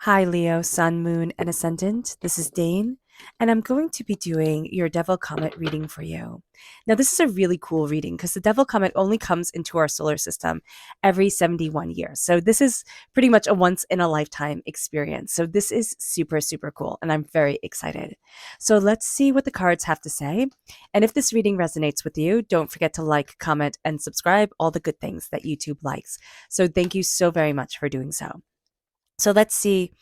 Hi, Leo, Sun, Moon, and Ascendant. This is Dane, and I'm going to be doing your Devil Comet reading for you. Now, this is a really cool reading because the Devil Comet only comes into our solar system every 71 years. So, this is pretty much a once in a lifetime experience. So, this is super, super cool, and I'm very excited. So, let's see what the cards have to say. And if this reading resonates with you, don't forget to like, comment, and subscribe, all the good things that YouTube likes. So, thank you so very much for doing so. So let's see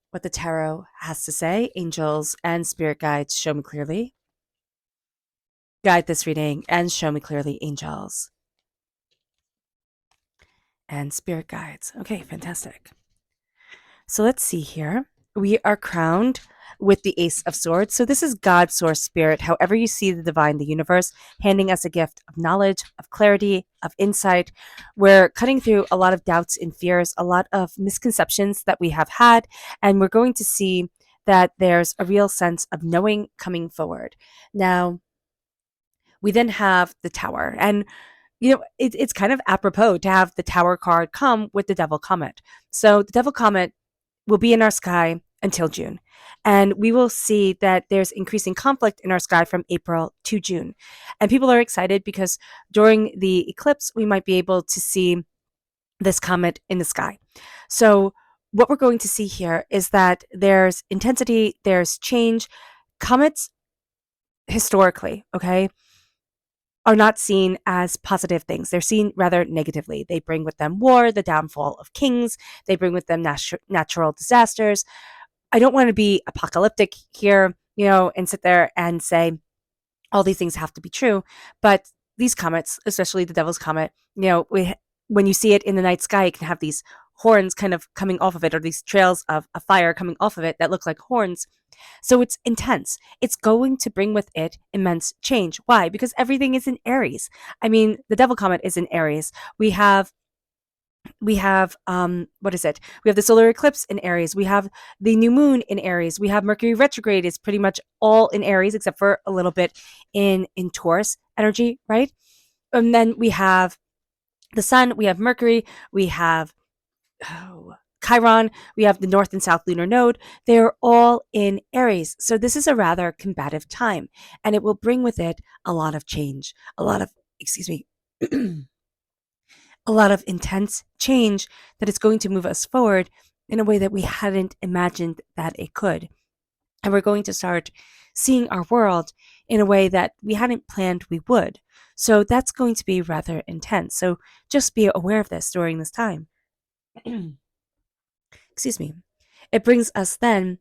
what the tarot has to say. Angels and spirit guides, show me clearly. Guide this reading and show me clearly, angels and spirit guides. Okay, fantastic. So let's see here. We are crowned with the Ace of Swords. So this is God's source spirit, however you see the divine, the universe, handing us a gift of knowledge, of clarity, of insight. We're cutting through a lot of doubts and fears, a lot of misconceptions that we have had, and we're going to see that there's a real sense of knowing coming forward. Now, we then have the Tower, and it's kind of apropos to have the Tower card come with the Devil Comet. So the Devil Comet will be in our sky until June. And we will see that there's increasing conflict in our sky from April to June. And people are excited because during the eclipse, we might be able to see this comet in the sky. So, what we're going to see here is that there's intensity, there's change. Comets, historically, okay, are not seen as positive things. They're seen rather negatively. They bring with them war, the downfall of kings, they bring with them natural disasters. I don't want to be apocalyptic here, and sit there and say all these things have to be true. But these comets, especially the Devil's Comet, when you see it in the night sky, it can have these horns kind of coming off of it, or these trails of a fire coming off of it that look like horns. So it's intense. It's going to bring with it immense change. Why? Because everything is in Aries. I mean, the Devil Comet is in Aries. We have what is it? We have the solar eclipse in Aries. We have the new moon in Aries. We have Mercury retrograde is pretty much all in Aries except for a little bit in Taurus energy, right? And then we have the sun, we have Mercury, we have Chiron, we have the North and South lunar node. They're all in Aries. So this is a rather combative time, and it will bring with it a lot of change, excuse me, a lot of intense change that is going to move us forward in a way that we hadn't imagined that it could. And we're going to start seeing our world in a way that we hadn't planned we would. So that's going to be rather intense. So just be aware of this during this time. Excuse me. It brings us then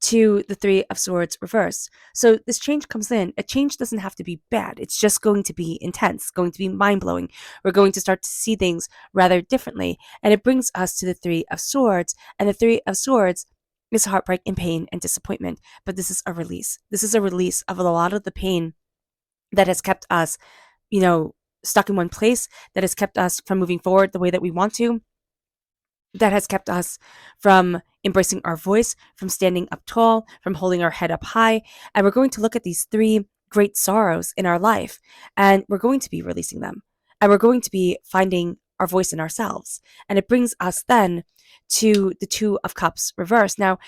to the Three of Swords reverse. So this change comes in. A change doesn't have to be bad. It's just going to be intense, going to be mind-blowing. We're going to start to see things rather differently. And it brings us to the Three of Swords. And the Three of Swords is heartbreak and pain and disappointment. But this is a release. This is a release of a lot of the pain that has kept us, stuck in one place, that has kept us from moving forward the way that we want to, that has kept us from embracing our voice, from standing up tall, from holding our head up high. And we're going to look at these three great sorrows in our life, and we're going to be releasing them. And we're going to be finding our voice in ourselves. And it brings us then to the Two of Cups reverse. Now,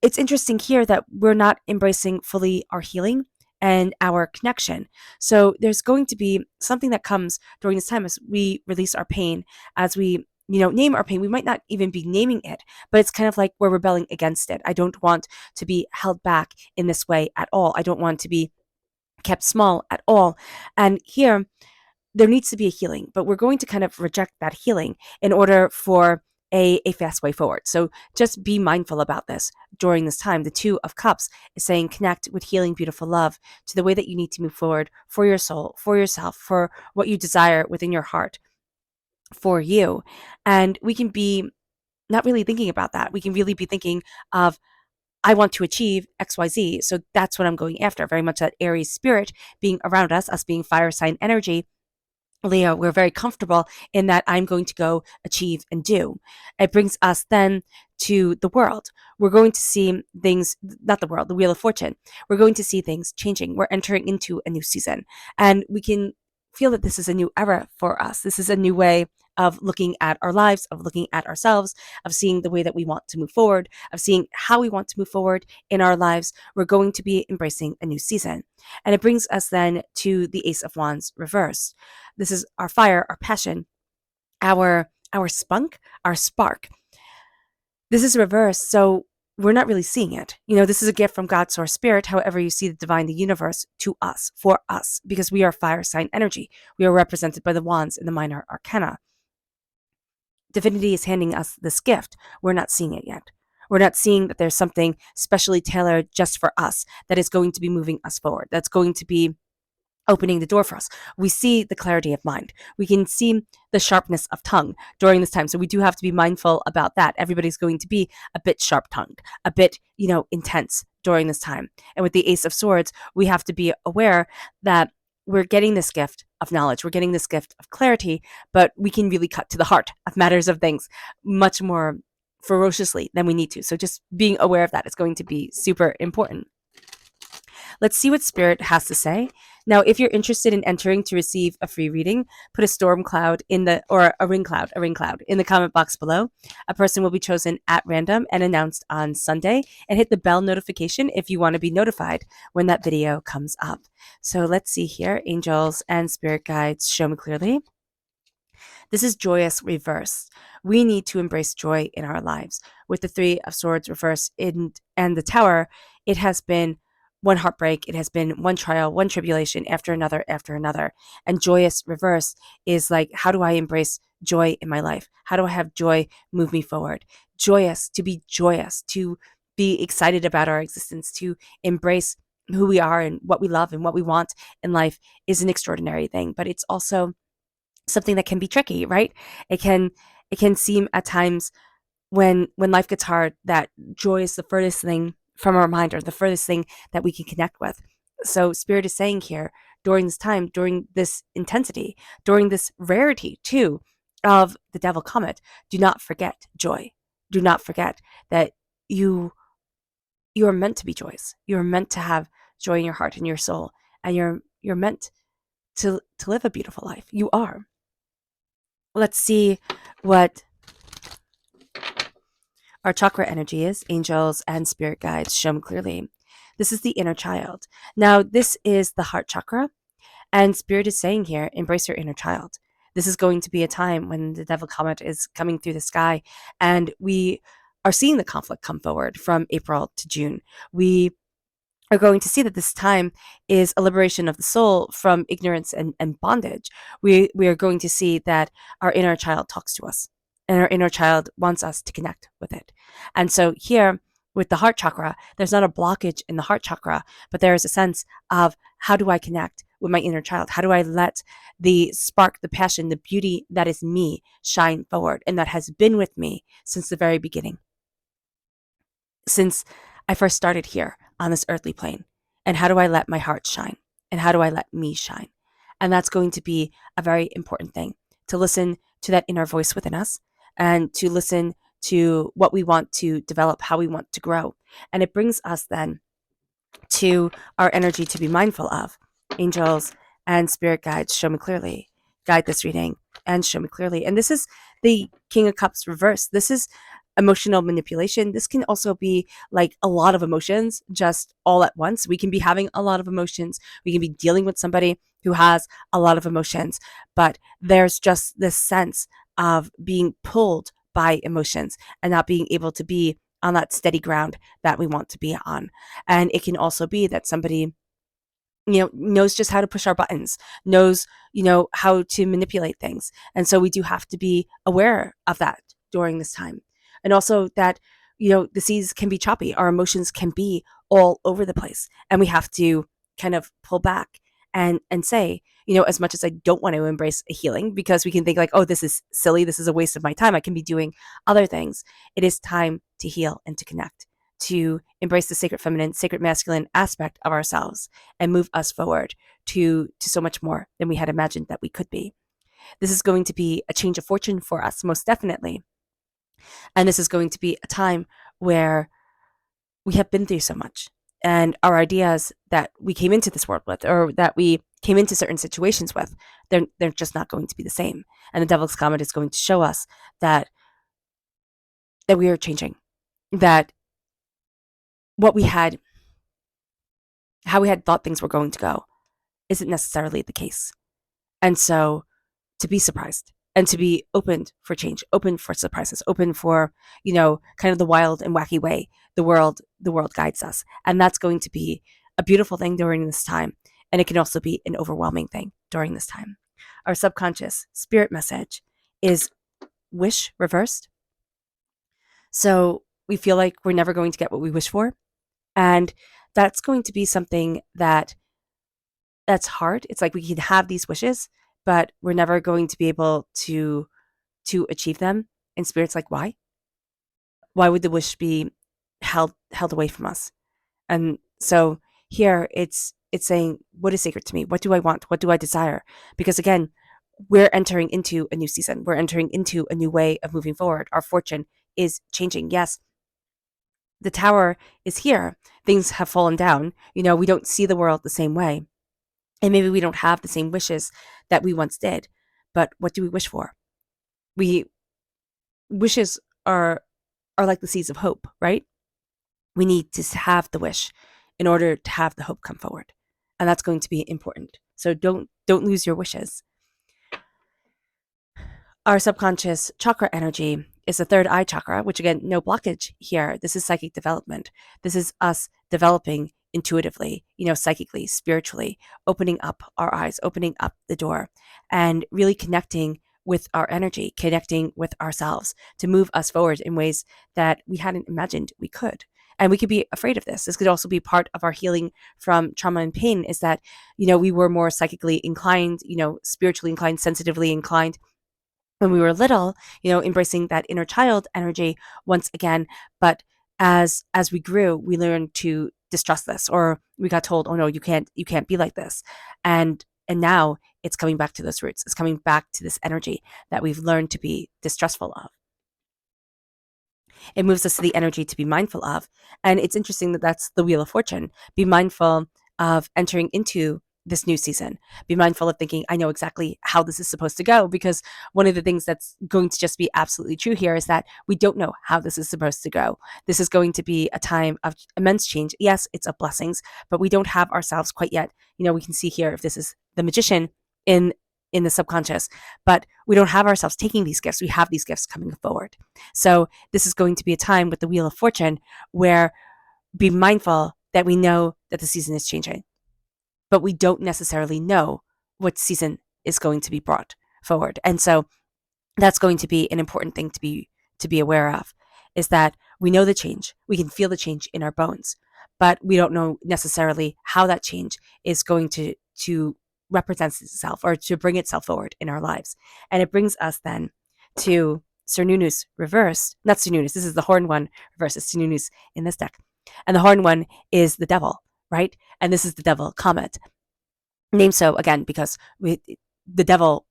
it's interesting here that we're not embracing fully our healing and our connection. So there's going to be something that comes during this time as we release our pain, as we name our pain. We might not even be naming it, but it's kind of like we're rebelling against it. I don't want to be held back in this way at all. I don't want to be kept small at all. And here, there needs to be a healing, but we're going to kind of reject that healing in order for a fast way forward. So just be mindful about this during this time. The Two of Cups is saying connect with healing, beautiful love to the way that you need to move forward for your soul, for yourself, for what you desire within your heart, for you. And we can be not really thinking about that. We can really be thinking of, I want to achieve XYZ. So that's what I'm going after. Very much that Aries spirit being around us being fire sign energy. Leo, we're very comfortable in that I'm going to go achieve and do. It brings us then to the world. We're going to see things, not the world, the Wheel of Fortune. We're going to see things changing. We're entering into a new season, and we can feel that this is a new era for us. This is a new way of looking at our lives, of looking at ourselves, of seeing the way that we want to move forward, of seeing how we want to move forward in our lives. We're going to be embracing a new season. And it brings us then to the Ace of Wands reversed. This is our fire, our passion, our spunk, our spark. This is reversed, so we're not really seeing it. This is a gift from God, Source, Spirit, however you see the divine, the universe, to us, for us, because we are fire sign energy. We are represented by the wands in the minor arcana. Divinity is handing us this gift. We're not seeing it yet. We're not seeing that there's something specially tailored just for us that is going to be moving us forward, that's going to be opening the door for us. We see the clarity of mind. We can see the sharpness of tongue during this time. So we do have to be mindful about that. Everybody's going to be a bit sharp-tongued, a bit, intense during this time. And with the Ace of Swords, we have to be aware that we're getting this gift of knowledge. We're getting this gift of clarity, but we can really cut to the heart of matters of things much more ferociously than we need to. So just being aware of that is going to be super important. Let's see what Spirit has to say. Now, if you're interested in entering to receive a free reading, put a storm cloud or a ring cloud in the comment box below. A person will be chosen at random and announced on Sunday, and hit the bell notification if you want to be notified when that video comes up. So let's see here. Angels and spirit guides, show me clearly. This is joyous reverse. We need to embrace joy in our lives. With the Three of Swords reverse and the Tower, it has been one heartbreak. It has been one trial, one tribulation after another, after another. And joyous reverse is like, how do I embrace joy in my life? How do I have joy move me forward? Joyous, to be excited about our existence, to embrace who we are and what we love and what we want in life is an extraordinary thing. But it's also something that can be tricky, right? It can seem at times when life gets hard that joy is the furthest thing from our mind, or the furthest thing that we can connect with. So Spirit is saying here, during this time, during this intensity, during this rarity too of the devil comet, do not forget joy. Do not forget that you are meant to be joyous. You're meant to have joy in your heart and your soul, and you're meant to live a beautiful life. You are. Let's see what our chakra energy is. Angels and spirit guides, show me clearly. This is the inner child. Now, this is the heart chakra, and Spirit is saying here, embrace your inner child. This is going to be a time when the devil comet is coming through the sky, and we are seeing the conflict come forward from April to June. We are going to see that this time is a liberation of the soul from ignorance and bondage. We are going to see that our inner child talks to us, and our inner child wants us to connect with it. And so here with the heart chakra, there's not a blockage in the heart chakra, but there is a sense of, how do I connect with my inner child? How do I let the spark, the passion, the beauty that is me shine forward, and that has been with me since the very beginning, since I first started here on this earthly plane? And how do I let my heart shine? And how do I let me shine? And that's going to be a very important thing, to listen to that inner voice within us, and to listen to what we want to develop, how we want to grow. And it brings us then to our energy to be mindful of. Angels and spirit guides, show me clearly. Guide this reading and show me clearly. And this is the King of Cups reverse. This is emotional manipulation. This can also be like a lot of emotions just all at once. We can be having a lot of emotions. We can be dealing with somebody who has a lot of emotions, but there's just this sense of being pulled by emotions and not being able to be on that steady ground that we want to be on. And it can also be that somebody knows just how to push our buttons, knows how to manipulate things. And so we do have to be aware of that during this time. And also that, the seas can be choppy. Our emotions can be all over the place. And we have to kind of pull back and say, as much as I don't want to embrace a healing, because we can think like, oh, this is silly, this is a waste of my time, I can be doing other things. It is time to heal and to connect, to embrace the sacred feminine, sacred masculine aspect of ourselves, and move us forward to so much more than we had imagined that we could be. This is going to be a change of fortune for us, most definitely. And this is going to be a time where we have been through so much, and our ideas that we came into this world with, or that we came into certain situations with, they're just not going to be the same. And the Devil's Comet is going to show us that we are changing, that what we had, how we had thought things were going to go, isn't necessarily the case. And so to be surprised and to be open for change, open for surprises, open for, kind of the wild and wacky way the world guides us. And that's going to be a beautiful thing during this time. And it can also be an overwhelming thing during this time. Our subconscious spirit message is wish reversed. So we feel like we're never going to get what we wish for. And that's going to be something that's hard. It's like we can have these wishes, but we're never going to be able to achieve them. And Spirit's like, why? Why would the wish be held away from us? And so here it's saying, what is sacred to me? What do I want? What do I desire? Because again, we're entering into a new season. We're entering into a new way of moving forward. Our fortune is changing. Yes, the tower is here. Things have fallen down. We don't see the world the same way. And maybe we don't have the same wishes that we once did. But what do we wish for? Wishes are like the seeds of hope, right? We need to have the wish in order to have the hope come forward. And that's going to be important. So don't lose your wishes. Our subconscious chakra energy is the third eye chakra, which again, no blockage here. This is psychic development. This is us developing intuitively, psychically, spiritually, opening up our eyes, opening up the door, and really connecting with our energy, connecting with ourselves to move us forward in ways that we hadn't imagined we could. And we could be afraid of this. This could also be part of our healing from trauma and pain, is that, we were more psychically inclined, spiritually inclined, sensitively inclined when we were little, embracing that inner child energy once again. But as we grew, we learned to distrust this, or we got told, oh no, you can't be like this. And now it's coming back to those roots. It's coming back to this energy that we've learned to be distrustful of. It moves us to the energy to be mindful of. And it's interesting that that's the Wheel of Fortune. Be mindful of entering into this new season. Be mindful of thinking, I know exactly how this is supposed to go, because one of the things that's going to just be absolutely true here is that we don't know how this is supposed to go. This is going to be a time of immense change. Yes, it's of blessings, but we don't have ourselves quite yet. We can see here if this is the magician in the subconscious, but we don't have ourselves taking these gifts. We have these gifts coming forward. So this is going to be a time with the Wheel of Fortune where be mindful that we know that the season is changing, but we don't necessarily know what season is going to be brought forward. And so that's going to be an important thing to be aware of, is that we know the change. We can feel the change in our bones, but we don't know necessarily how that change is going to represent itself or to bring itself forward in our lives. And it brings us then to Cernunnos reversed. Not Cernunnos, this is the Horn one versus Cernunnos in this deck. And the Horn one is the devil, right? And this is the devil Comet. Named so, again, because the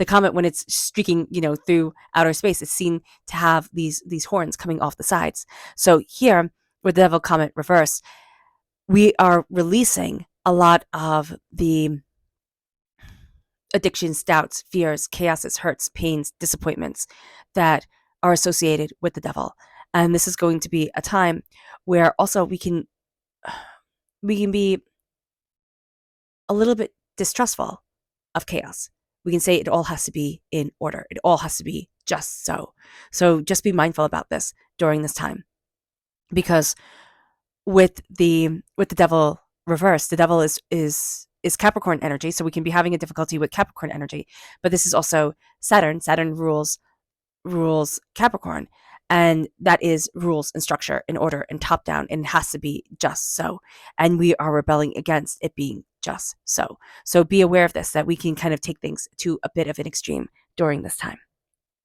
comet, when it's streaking, through outer space, it's seen to have these horns coming off the sides. So here, with the devil comet reversed, we are releasing a lot of the addictions, doubts, fears, chaoses, hurts, pains, disappointments that are associated with the devil. And this is going to be a time where also we can be a little bit distrustful of chaos. We can say it all has to be in order. It all has to be just so. So just be mindful about this during this time, because with the devil reversed, the devil is Capricorn energy. So we can be having a difficulty with Capricorn energy, but this is also Saturn. Saturn rules Capricorn, and that is rules and structure and order and top down, and it has to be just so. And we are rebelling against it being just so. So be aware of this, that we can kind of take things to a bit of an extreme during this time.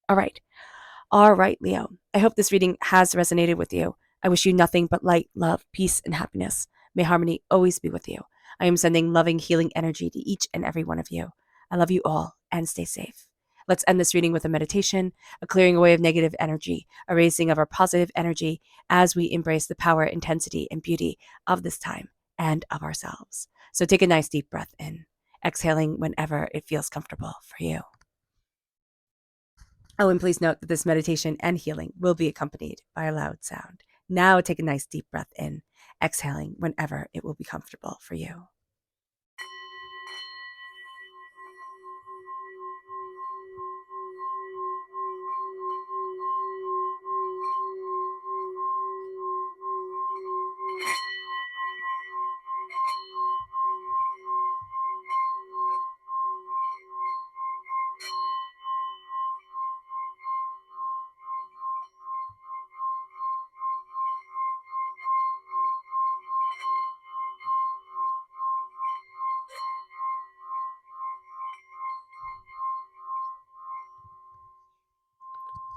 All right, Leo. I hope this reading has resonated with you. I wish you nothing but light, love, peace, and happiness. May harmony always be with you. I am sending loving, healing energy to each and every one of you. I love you all, and stay safe. Let's end this reading with a meditation, a clearing away of negative energy, a raising of our positive energy as we embrace the power, intensity, and beauty of this time and of ourselves. So take a nice deep breath in, exhaling whenever it feels comfortable for you. Oh, and please note that this meditation and healing will be accompanied by a loud sound. Now take a nice deep breath in, exhaling whenever it will be comfortable for you.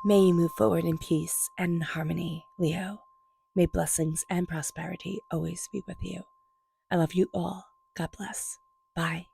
May you move forward in peace and harmony, Leo. May blessings and prosperity always be with you. I love you all. God bless. Bye.